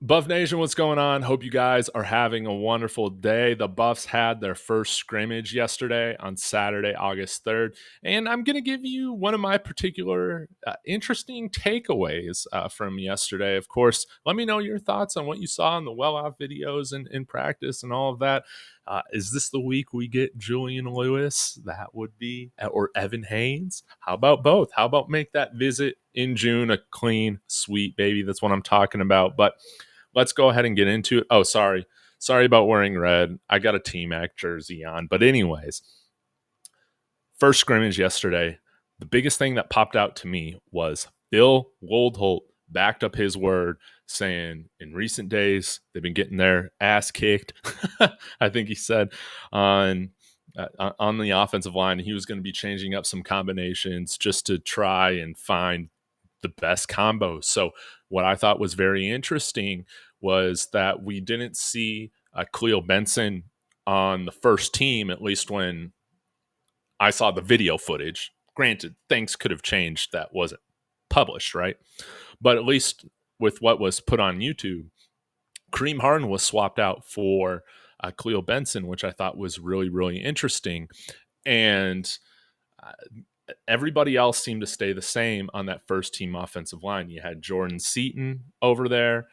Buff Nation, what's going on? Hope you guys are having a wonderful day. The Buffs had their first scrimmage yesterday on Saturday, August 3rd, and I'm going to give you one of my particular interesting takeaways from yesterday. Of course, let me know your thoughts on what you saw in the well-off videos and in practice and all of that. Is this the week we get Julian Lewis? That would be, or Evan Haynes? How about both? How about make that visit in June a clean sweep, baby? That's what I'm talking about. But let's go ahead and get into it. Oh, sorry. Sorry about wearing red. I got a T-Mac jersey on. But anyways, first scrimmage yesterday, the biggest thing that popped out to me was Bill Loadholt backed up his word, saying in recent days they've been getting their ass kicked. I think he said on the offensive line he was going to be changing up some combinations just to try and find the best combo. So what I thought was very interesting was that we didn't see Kahlil Benson on the first team, at least when I saw the video footage. Granted, things could have changed that wasn't published, right? But at least with what was put on YouTube, Kareem Harden was swapped out for Kahlil Benson, which I thought was really, really interesting. And everybody else seemed to stay the same on that first team offensive line. You had Jordan Seaton over there.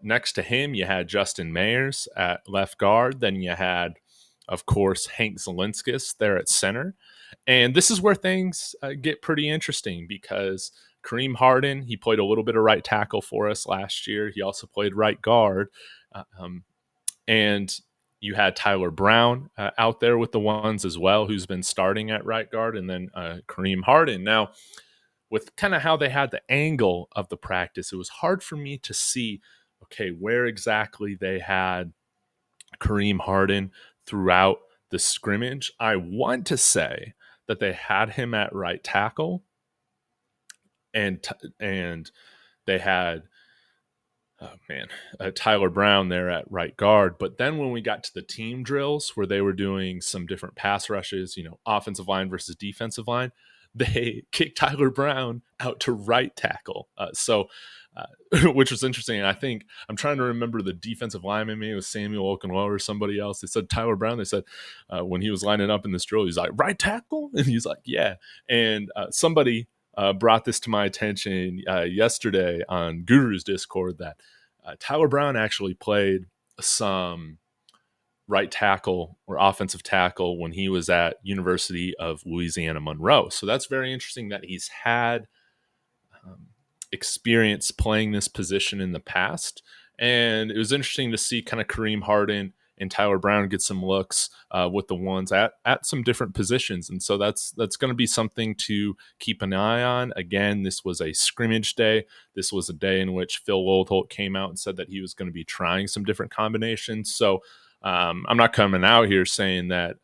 Next to him, you had Justin Mayers at left guard. Then you had, of course, Hank Zielinskis there at center. And this is where things get pretty interesting because Kareem Harden, he played a little bit of right tackle for us last year. He also played right guard. And you had Tyler Brown out there with the ones as well, who's been starting at right guard, and then Kareem Harden. Now, with kind of how they had the angle of the practice, it was hard for me to see, okay, where exactly they had Kareem Harden throughout the scrimmage. I want to say that they had him at right tackle, and they had Tyler Brown there at right guard. But then when we got to the team drills where they were doing some different pass rushes, offensive line versus defensive line, they kicked Tyler Brown out to right tackle. Which was interesting. And I think I'm trying to remember the defensive lineman. Maybe it was Samuel Okunlowo or somebody else. They said Tyler Brown. They said when he was lining up in this drill, he's like, right tackle? And he's like, yeah. And somebody brought this to my attention yesterday on Guru's Discord that Tyler Brown actually played some right tackle or offensive tackle when he was at University of Louisiana Monroe. So that's very interesting that he's had experience playing this position in the past. And it was interesting to see kind of Kareem Harden and Tyler Brown get some looks with the ones at some different positions. And so that's going to be something to keep an eye on. Again, this was a scrimmage day. This was a day in which Phil Loadholt came out and said that he was going to be trying some different combinations. So I'm not coming out here saying that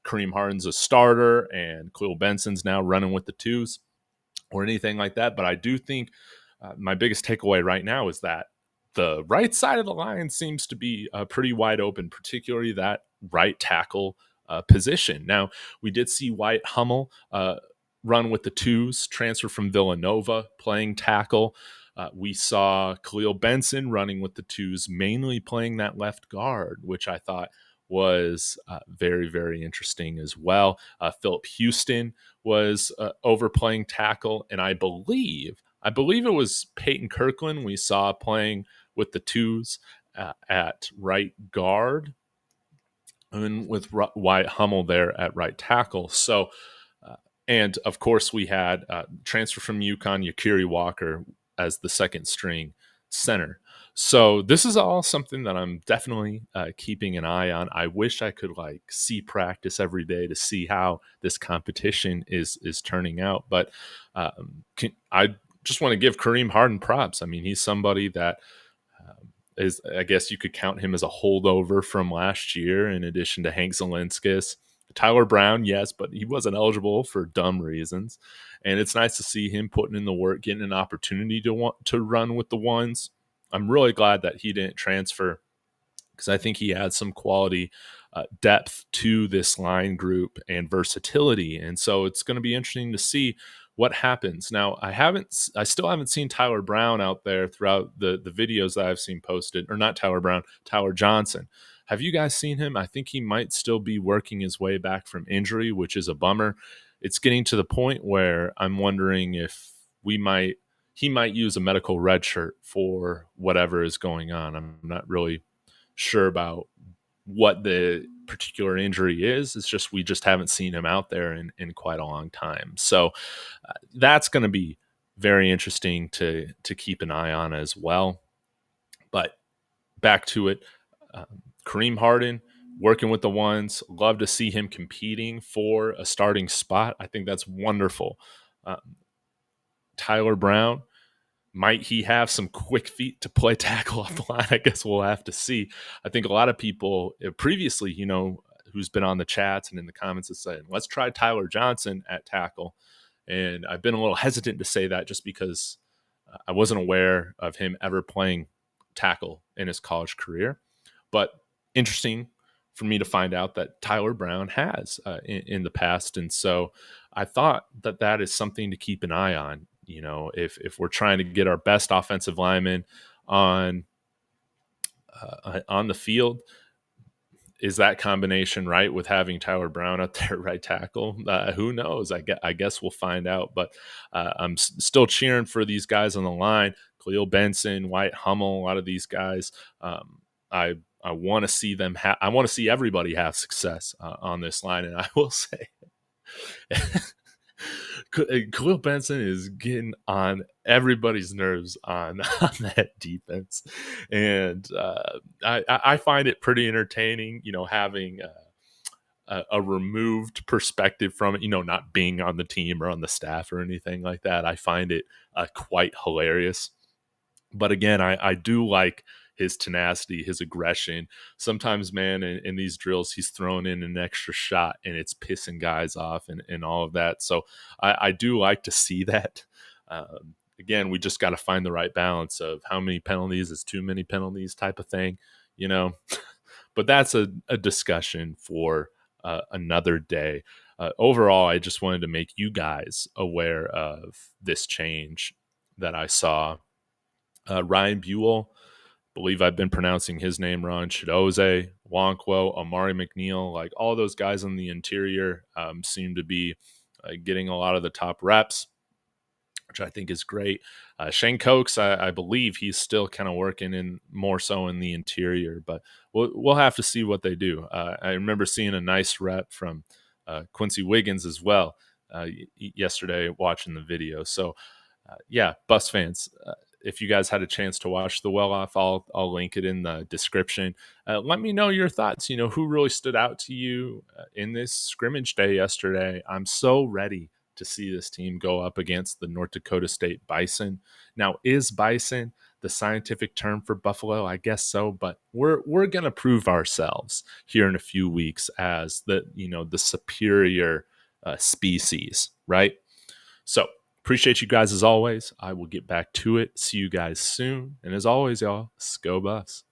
Kareem Harden's a starter and Kahlil Benson's now running with the twos or anything like that. But I do think my biggest takeaway right now is that the right side of the line seems to be pretty wide open, particularly that right tackle position. Now, we did see Wyatt Hummel run with the twos, transfer from Villanova, playing tackle. We saw Kahlil Benson running with the twos, mainly playing that left guard, which I thought was very, very interesting as well. Philip Houston was overplaying tackle, and I believe it was Peyton Kirkland we saw playing with the twos at right guard, and with Wyatt Hummel there at right tackle. So, and of course, we had transfer from UConn, Yakiri Walker, as the second string center. So this is all something that I'm definitely keeping an eye on. I wish I could see practice every day to see how this competition is turning out. But I just want to give Kareem Harden props. I mean, he's somebody that is, I guess you could count him as a holdover from last year, in addition to Hank Zielinskis. Tyler Brown, yes, but he wasn't eligible for dumb reasons. And it's nice to see him putting in the work, getting an opportunity to run with the ones. I'm really glad that he didn't transfer because I think he adds some quality depth to this line group and versatility. And so it's going to be interesting to see what happens. Now, I still haven't seen Tyler Brown out there throughout the videos that I've seen posted, or not Tyler Brown, Tyler Johnson. Have you guys seen him? I think he might still be working his way back from injury, which is a bummer. It's getting to the point where I'm wondering if he might use a medical red shirt for whatever is going on. I'm not really sure about what the particular injury is. It's just we just haven't seen him out there in quite a long time. So that's going to be very interesting to keep an eye on as well. But back to it, Kareem Harden working with the ones. Love to see him competing for a starting spot. I think that's wonderful. Tyler Brown, might he have some quick feet to play tackle off the line? I guess we'll have to see. I think a lot of people previously, who's been on the chats and in the comments have said, let's try Tyler Johnson at tackle. And I've been a little hesitant to say that just because I wasn't aware of him ever playing tackle in his college career. But interesting for me to find out that Tyler Brown has in the past. And so I thought that is something to keep an eye on. If we're trying to get our best offensive lineman on the field, is that combination right with having Tyler Brown at their right tackle? Who knows? I guess we'll find out. But I'm still cheering for these guys on the line: Kahlil Benson, Wyatt Hummel, a lot of these guys. I want to see them. I want to see everybody have success on this line, and I will say. Kahlil Benson is getting on everybody's nerves on that defense, and I find it pretty entertaining. Having a removed perspective from it. Not being on the team or on the staff or anything like that. I find it quite hilarious. But again, I do like his tenacity, his aggression. Sometimes, man, in these drills, he's throwing in an extra shot and it's pissing guys off and all of that. So I do like to see that. Again, we just got to find the right balance of how many penalties is too many penalties type of thing, But that's a discussion for another day. Overall, I just wanted to make you guys aware of this change that I saw. Ryan Buell, believe I've been pronouncing his name wrong. Chidoze, Wonkwo, Amari McNeil, like all those guys on the interior seem to be getting a lot of the top reps, which I think is great. Shane Cokes, I believe he's still kind of working in more so in the interior, but we'll have to see what they do. I remember seeing a nice rep from Quincy Wiggins as well yesterday watching the video. So yeah, Bucs fans, if you guys had a chance to watch the well-off, I'll link it in the description. Let me know your thoughts. Who really stood out to you in this scrimmage day yesterday. I'm so ready to see this team go up against the North Dakota State Bison. Now, is Bison the scientific term for buffalo? I guess so, but we're gonna prove ourselves here in a few weeks as the superior species, right? So appreciate you guys as always. I will get back to it. See you guys soon. And as always, y'all, go Buffs.